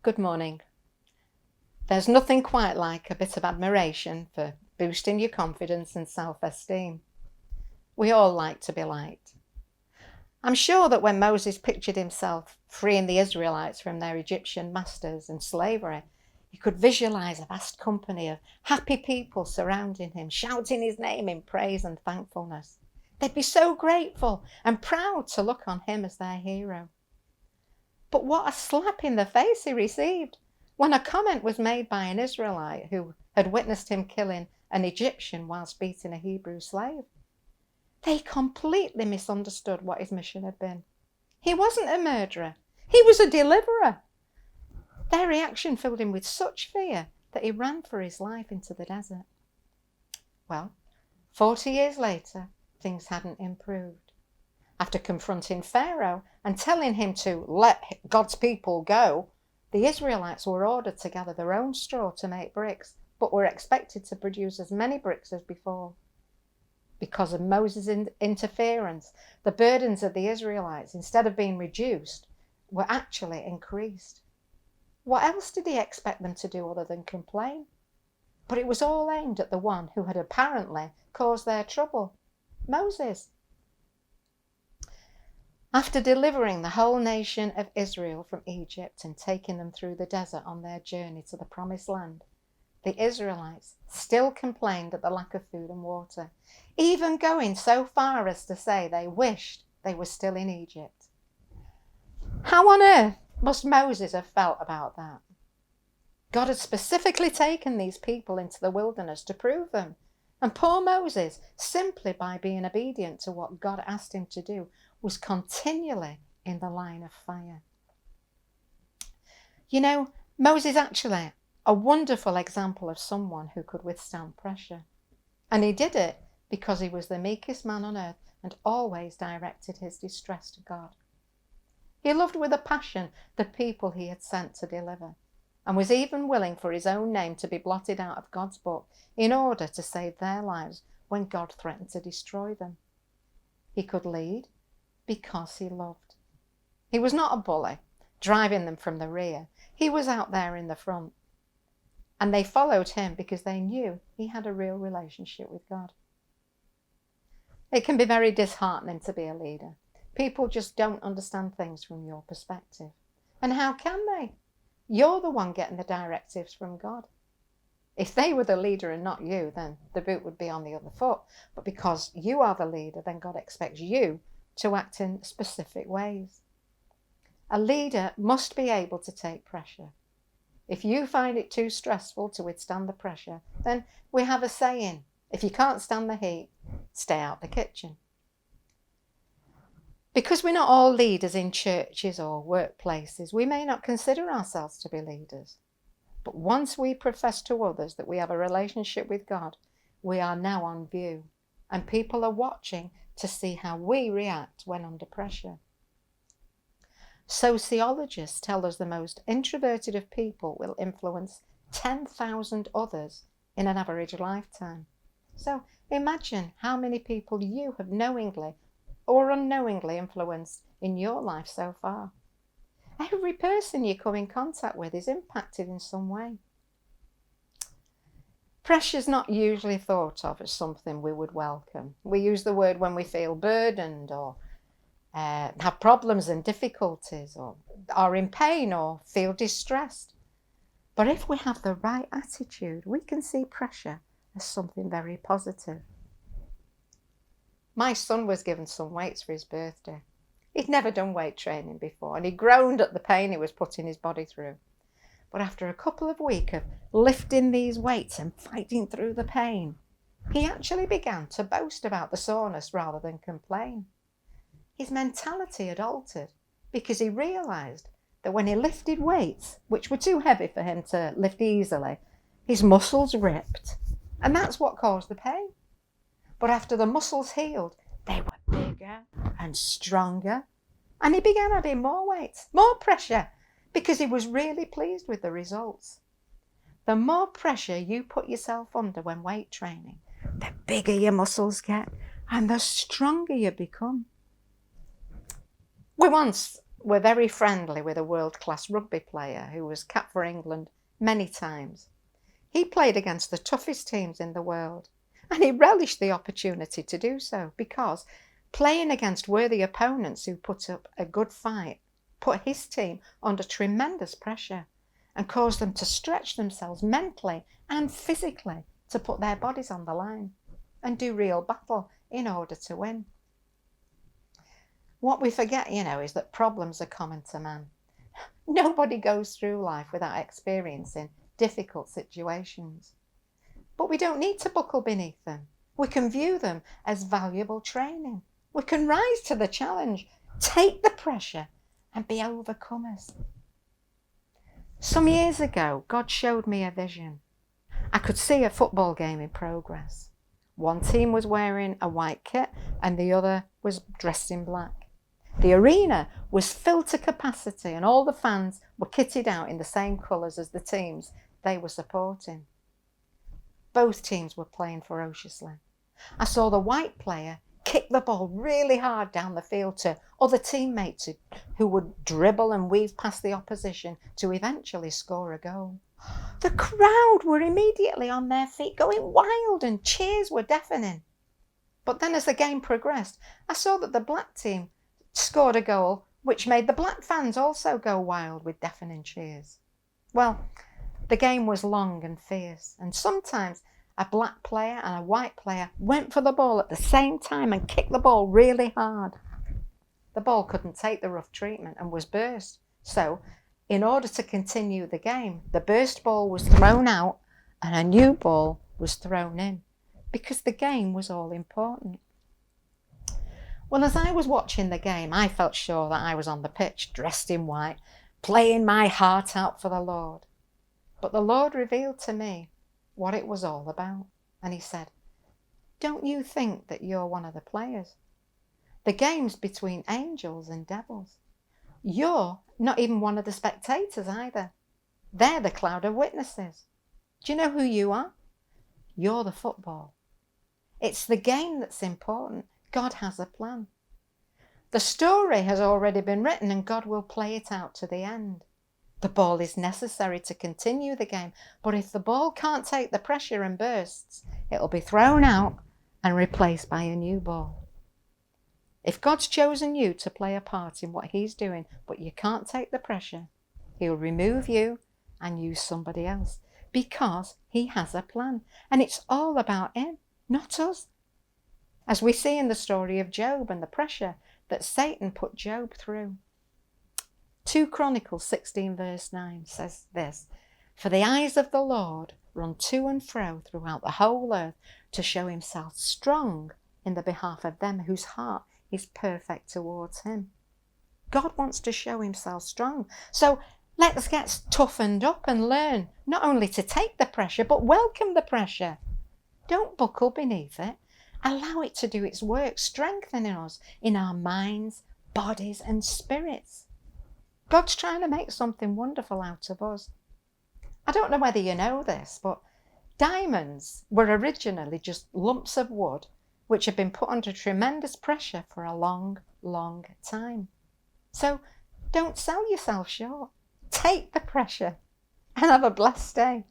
Good morning. There's nothing quite like a bit of admiration for boosting your confidence and self-esteem. We all like to be liked. I'm sure that when Moses pictured himself freeing the Israelites from their Egyptian masters and slavery, he could visualize a vast company of happy people surrounding him, shouting his name in praise and thankfulness. They'd be so grateful and proud to look on him as their hero. But what a slap in the face he received when a comment was made by an Israelite who had witnessed him killing an Egyptian whilst beating a Hebrew slave. They completely misunderstood what his mission had been. He wasn't a murderer. He was a deliverer. Their reaction filled him with such fear that he ran for his life into the desert. Well, 40 years later, things hadn't improved. After confronting Pharaoh and telling him to let God's people go, the Israelites were ordered to gather their own straw to make bricks, but were expected to produce as many bricks as before. Because of Moses' interference, the burdens of the Israelites, instead of being reduced, were actually increased. What else did he expect them to do other than complain? But it was all aimed at the one who had apparently caused their trouble, Moses. After delivering the whole nation of Israel from Egypt and taking them through the desert on their journey to the promised land, the Israelites still complained at the lack of food and water, even going so far as to say they wished they were still in Egypt. How on earth must Moses have felt about that? God had specifically taken these people into the wilderness to prove them. And poor Moses, simply by being obedient to what God asked him to do, was continually in the line of fire. You know, Moses actually a wonderful example of someone who could withstand pressure. And he did it because he was the meekest man on earth and always directed his distress to God. He loved with a passion the people he had sent to deliver, and was even willing for his own name to be blotted out of God's book in order to save their lives when God threatened to destroy them. He could lead because he loved. He was not a bully, driving them from the rear. He was out there in the front. And they followed him because they knew he had a real relationship with God. It can be very disheartening to be a leader. People just don't understand things from your perspective. And how can they? You're the one getting the directives from God. If they were the leader and not you, then the boot would be on the other foot. But because you are the leader, then God expects you to act in specific ways. A leader must be able to take pressure. If you find it too stressful to withstand the pressure, then we have a saying, if you can't stand the heat, stay out the kitchen. Because we're not all leaders in churches or workplaces, we may not consider ourselves to be leaders. But once we profess to others that we have a relationship with God, we are now on view, and people are watching to see how we react when under pressure. Sociologists tell us the most introverted of people will influence 10,000 others in an average lifetime. So imagine how many people you have knowingly or unknowingly influenced in your life so far. Every person you come in contact with is impacted in some way. Pressure is not usually thought of as something we would welcome. We use the word when we feel burdened or have problems and difficulties or are in pain or feel distressed. But if we have the right attitude, we can see pressure as something very positive. My son was given some weights for his birthday. He'd never done weight training before, and he groaned at the pain he was putting his body through. But after a couple of weeks of lifting these weights and fighting through the pain, he actually began to boast about the soreness rather than complain. His mentality had altered because he realised that when he lifted weights, which were too heavy for him to lift easily, his muscles ripped, and that's what caused the pain. But after the muscles healed, they were bigger and stronger, and he began adding more weights, more pressure, because he was really pleased with the results. The more pressure you put yourself under when weight training, the bigger your muscles get and the stronger you become. We once were very friendly with a world-class rugby player who was capped for England many times. He played against the toughest teams in the world, and he relished the opportunity to do so because playing against worthy opponents who put up a good fight put his team under tremendous pressure and caused them to stretch themselves mentally and physically to put their bodies on the line and do real battle in order to win. What we forget, is that problems are common to man. Nobody goes through life without experiencing difficult situations. But we don't need to buckle beneath them. We can view them as valuable training. We can rise to the challenge, take the pressure, and be overcomers. Some years ago, God showed me a vision. I could see a football game in progress. One team was wearing a white kit and the other was dressed in black. The arena was filled to capacity and all the fans were kitted out in the same colours as the teams they were supporting. Both teams were playing ferociously. I saw the white player kick the ball really hard down the field to other teammates who would dribble and weave past the opposition to eventually score a goal. The crowd were immediately on their feet, going wild, and cheers were deafening. But then as the game progressed, I saw that the black team scored a goal which made the black fans also go wild with deafening cheers. Well, the game was long and fierce, and sometimes a black player and a white player went for the ball at the same time and kicked the ball really hard. The ball couldn't take the rough treatment and was burst. So, in order to continue the game, the burst ball was thrown out and a new ball was thrown in because the game was all important. Well, as I was watching the game, I felt sure that I was on the pitch, dressed in white, playing my heart out for the Lord. But the Lord revealed to me what it was all about. And he said, "Don't you think that you're one of the players? The game's between angels and devils. You're not even one of the spectators either. They're the cloud of witnesses. Do you know who you are? You're the football. It's the game that's important. God has a plan. The story has already been written and God will play it out to the end. The ball is necessary to continue the game, but if the ball can't take the pressure and bursts, it'll be thrown out and replaced by a new ball. If God's chosen you to play a part in what he's doing, but you can't take the pressure, he'll remove you and use somebody else because he has a plan and it's all about him, not us. As we see in the story of Job and the pressure that Satan put Job through. 2 Chronicles 16 verse 9 says this, "For the eyes of the Lord run to and fro throughout the whole earth to show himself strong in the behalf of them whose heart is perfect towards him." God wants to show himself strong. So let's get toughened up and learn not only to take the pressure, but welcome the pressure. Don't buckle beneath it. Allow it to do its work, strengthening us in our minds, bodies and spirits. God's trying to make something wonderful out of us. I don't know whether you know this, but diamonds were originally just lumps of wood which had been put under tremendous pressure for a long, long time. So don't sell yourself short. Take the pressure and have a blessed day.